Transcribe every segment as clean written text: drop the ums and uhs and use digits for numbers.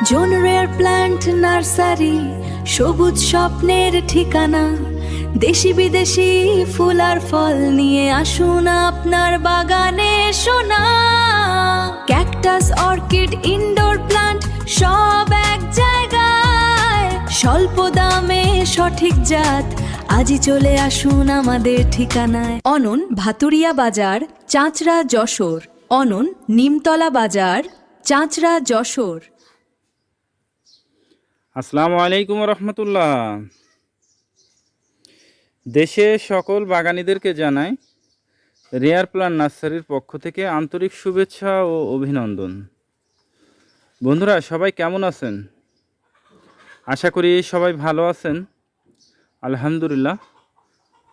জন rare plant nursery, সবুজ স্বপ্নের ঠিকানা। দেশি বিদেশি ফুল আর ফল নিয়ে আসুন আপনার বাগানে সোনা। ক্যাকটাস, অর্কিড, ইনডোর প্ল্যান্ট সব এক জায়গায়। স্বল্প দামে সঠিক জাত, আজই চলে আসুন আমাদের ঠিকানায়। অনন, ভাতুরিয়া বাজার, চাঁচড়া, যশোর। অনন, নিমতলা বাজার, চাঁচড়া, যশোর। আসসালামু আলাইকুম রহমতুল্লাহ। দেশের সকল বাগানীদেরকে জানাই রেয়ার প্ল্যান্ট নার্সারির পক্ষ থেকে আন্তরিক শুভেচ্ছা ও অভিনন্দন। বন্ধুরা, সবাই কেমন আছেন? আশা করি সবাই ভালো আছেন। আলহামদুলিল্লাহ।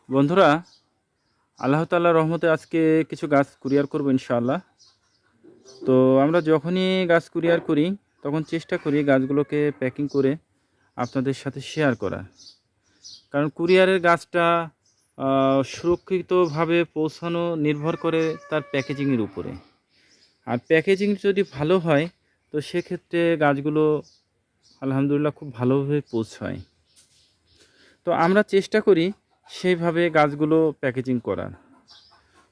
বন্ধুরা, আল্লাহ তাআলার রহমতে আজকে কিছু গাছ কুরিয়ার করব ইনশাআল্লাহ। তো আমরা যখনই গাছ কুরিয়ার করি তখন চেষ্টা করি গাছগুলোকে প্যাকিং করে আপনাদের সাথে শেয়ার করা, কারণ কুরিয়ারের গাছটা সুরক্ষিতভাবে পৌঁছানো নির্ভর করে তার প্যাকেজিংয়ের উপরে। আর প্যাকেজিং যদি ভালো হয় তো সেক্ষেত্রে গাছগুলো আলহামদুলিল্লাহ খুব ভালোভাবে পৌঁছায়। তো আমরা চেষ্টা করি সেইভাবে গাছগুলো প্যাকেজিং করার।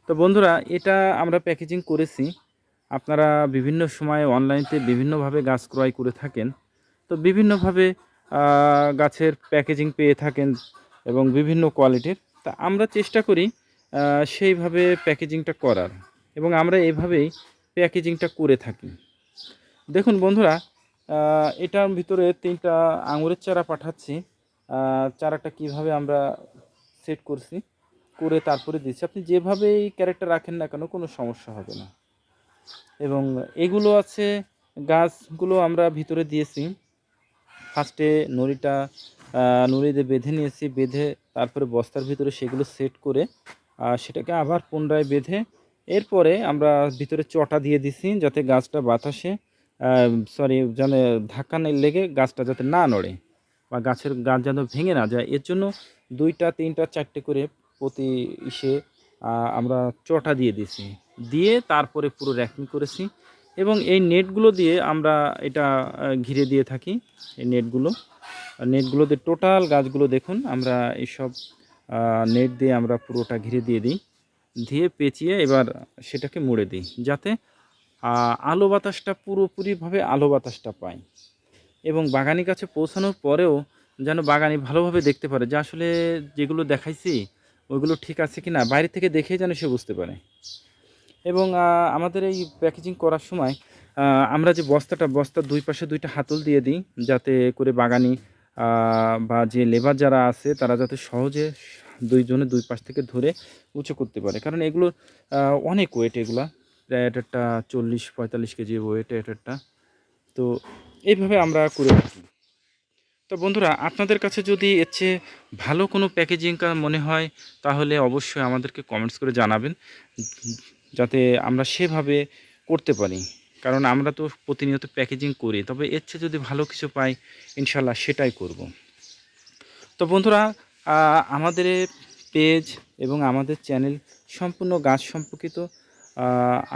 তো বন্ধুরা, এটা আমরা প্যাকেজিং করেছি। আপনারা বিভিন্ন সময় অনলাইনতে বিভিন্নভাবে গাছ ক্রয় করে থাকেন, তো বিভিন্নভাবে গাছের প্যাকেজিং পেয়ে থাকেন এবং বিভিন্ন কোয়ালিটির। তা আমরা চেষ্টা করি সেইভাবে প্যাকেজিংটা করার, এবং আমরা এভাবেই প্যাকেজিংটা করে থাকি। দেখুন বন্ধুরা, এটার ভিতরে 3টা আঙুরের চারা পাঠাচ্ছি। চারাটা কিভাবে আমরা সেট করছি করে তারপরে দিচ্ছি। আপনি যেভাবেই ক্যারেক্টার রাখেন না কেন কোনো সমস্যা হবে না। এবং এগুলো আছে, গাছগুলো আমরা ভিতরে দিয়েছি। ফার্স্টে নুড়ি দিয়ে বেঁধে নিয়েছি, বেঁধে তারপরে বস্তার ভিতরে সেগুলো সেট করে সেটাকে আবার পুনরায় বেঁধে এরপরে আমরা ভিতরে চটা দিয়ে দিছি, যাতে গাছটা বাতাসে যেন ধাক্কা না লেগে গাছটা যাতে না নড়ে বা গাছ যেন ভেঙে না যায়। এর জন্য 2টা 3টা 4টে করে প্রতি আমরা চটা দিয়ে দিছি, দিয়ে তারপরে পুরো র্যাকিং করেছি। এবং এই নেটগুলো দিয়ে আমরা এটা ঘিরে দিয়ে থাকি। এই নেটগুলো দিয়ে টোটাল গাছগুলো দেখুন, আমরা এইসব নেট দিয়ে আমরা পুরোটা ঘিরে দিয়ে দিই, দিয়ে পেঁচিয়ে এবার সেটাকে মুড়ে দিই, যাতে আলো বাতাসটা পুরোপুরিভাবে আলো বাতাসটা পায়। এবং বাগানি কাছে পৌঁছানোর পরেও যেন বাগানি ভালোভাবে দেখতে পারে যে আসলে যেগুলো দেখাইছি ওইগুলো ঠিক আছে কি না, বাইরে থেকে দেখেই যেন সে বুঝতে পারে। এবং আমাদের এই প্যাকেজিং করার সময় আমরা যে বস্তার 2 পাশে 2টা হাতল দিয়ে দিই, যাতে করে বাগানি বা যে লেবার যারা আছে তারা যাতে সহজে 2 জনে 2 পাশ থেকে ধরে উঁচু করতে পারে। কারণ এগুলোর অনেক ওয়েট, এগুলা প্রায় একটা 40-45 কেজি ওয়েট একটা। তো এইভাবে আমরা করে থাকি। তো বন্ধুরা, আপনাদের কাছে যদি এর চেয়ে ভালো কোনো প্যাকেজিং মনে হয় তাহলে অবশ্যই আমাদেরকে কমেন্টস করে জানাবেন, যাতে আমরা সেভাবে করতে পারি। কারণ আমরা তো প্রতিনিয়ত প্যাকেজিং করি, তবে এর চেয়ে যদি ভালো কিছু পাই ইনশাল্লাহ সেটাই করব। তো বন্ধুরা, আমাদের পেজ এবং আমাদের চ্যানেল সম্পূর্ণ গাছ সম্পর্কিত।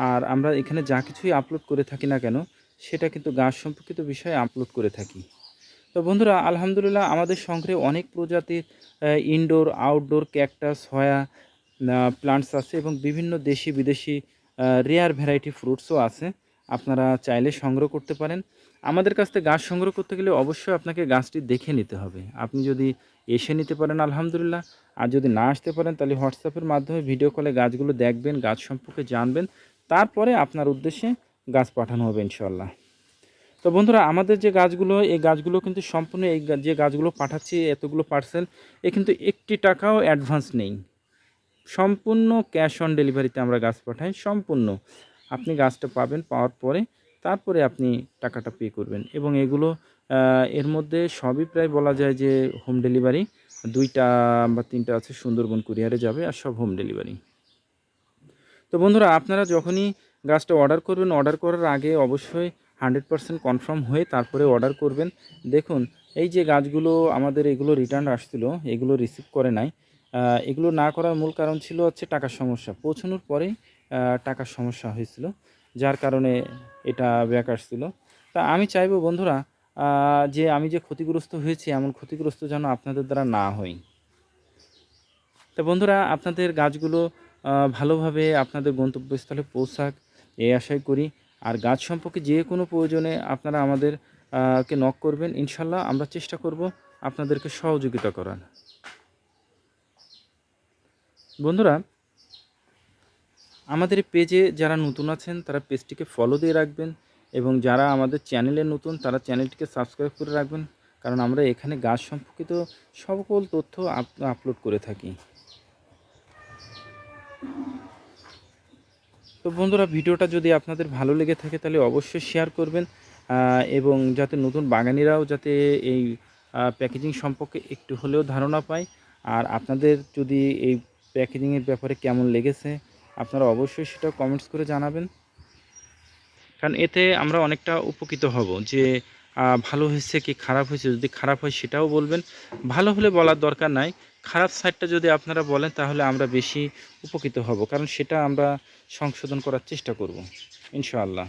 আর আমরা এখানে যা কিছুই আপলোড করে থাকি না কেন সেটা কিন্তু গাছ সম্পর্কিত বিষয়ে আপলোড করে থাকি। তো বন্ধুরা, আলহামদুলিল্লাহ আমাদের সংগ্রহে অনেক প্রজাতির ইনডোর আউটডোর ক্যাকটাস, হয়া প্লান্টস আছে, এবং বিভিন্ন দেশি বিদেশি রেয়ার ভ্যারাইটি ফ্রুটসও আছে। আপনারা চাইলে সংগ্রহ করতে পারেন। আমাদের কাছ থেকে গাছ সংগ্রহ করতে গেলে অবশ্যই আপনাকে গাছটি দেখে নিতে হবে। আপনি যদি এসে নিতে পারেন আলহামদুলিল্লাহ, আর যদি না আসতে পারেন তাহলে হোয়াটসঅ্যাপের মাধ্যমে ভিডিও কলে গাছগুলো দেখবেন, গাছ সম্পর্কে জানবেন, তারপরে আপনার উদ্দেশ্যে গাছ পাঠানো হবে ইনশাল্লাহ। তো বন্ধুরা, আমাদের যে গাছগুলো, এই গাছগুলো কিন্তু সম্পূর্ণ যে গাছগুলো পাঠাচ্ছি এতগুলো পার্সেল, কিন্তু 1টি টাকাও অ্যাডভান্স নেই। সম্পূর্ণ ক্যাশ অন ডেলিভারিতে আমরা গাছ পাঠাই। সম্পূর্ণ আপনি গাছটা পাবেন, পাওয়ার পরে তারপরে আপনি টাকাটা পে করবেন। এবং এগুলো এর মধ্যে সবই প্রায় বলা যায় যে হোম ডেলিভারি। 2টা বা 3টা আছে সুন্দরবন কুরিয়ারে যাবে, আর সব হোম ডেলিভারি। তো বন্ধুরা, আপনারা যখনই গাছটা অর্ডার করবেন, অর্ডার করার আগে অবশ্যই 100% কনফার্ম হয়ে তারপরে অর্ডার করবেন। দেখুন, এই যে গাছগুলো আমাদের এগুলো রিটার্ন আসছিল, এগুলো রিসিভ করে নাই। এগুলো না করার মূল কারণ ছিল হচ্ছে টাকার সমস্যা। পৌঁছানোর পরেই টাকার সমস্যা হয়েছিল, যার কারণে এটা ব্যাক আসছিল। তা আমি চাইবো বন্ধুরা, যে আমি যে ক্ষতিগ্রস্ত হয়েছি এমন ক্ষতিগ্রস্ত যেন আপনাদের দ্বারা না হই। তো বন্ধুরা, আপনাদের গাছগুলো ভালোভাবে আপনাদের গন্তব্যস্থলে পৌঁছাক এই আশাই করি। আর গাছ সম্পর্কে যে কোনো প্রয়োজনে আপনারা আমাদের কে নক করবেন। ইনশাল্লাহ আমরা চেষ্টা করব আপনাদেরকে সহযোগিতা করার। বন্ধুরা, আমাদের পেজে যারা নতুন আছেন তারা পেজটিকে ফলো দিয়ে রাখবেন, এবং যারা আমাদের চ্যানেলে নতুন তারা চ্যানেলটিকে সাবস্ক্রাইব করে রাখবেন, কারণ আমরা এখানে গাছ সম্পর্কিত সকল তথ্য আপলোড করে থাকি। তো বন্ধুরা, ভিডিওটা যদি আপনাদের ভালো লেগে থাকে তাহলে অবশ্যই শেয়ার করবেন, এবং যাতে নতুন বাগানিরাও যাতে এই প্যাকেজিং সম্পর্কে একটু হলেও ধারণা পায়। আর আপনাদের যদি এই প্যাকেজিংয়ের ব্যাপারে কেমন লেগেছে আপনারা অবশ্যই সেটা কমেন্টস করে জানাবেন, কারণ এতে আমরা অনেকটা উপকৃত হব যে ভালো হয়েছে কি খারাপ হয়েছে। যদি খারাপ হয় সেটাও বলবেন, ভালো হলে বলার দরকার নাই। খারাপ সাইডটা যদি আপনারা বলেন তাহলে আমরা বেশি উপকৃত হব, কারণ সেটা আমরা সংশোধন করার চেষ্টা করব ইনশাআল্লাহ।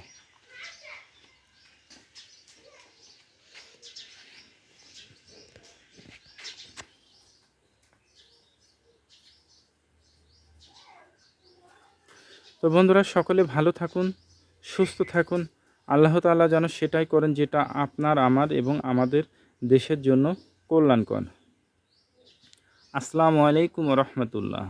তো বন্ধুরা, সকলে ভালো থাকুন, সুস্থ থাকুন। আল্লাহ তাআলা যেন সেটাই করেন যেটা আপনার, আমার এবং আমাদের দেশের জন্য কল্যাণকর। আসসালামু আলাইকুম ওয়া রাহমাতুল্লাহ।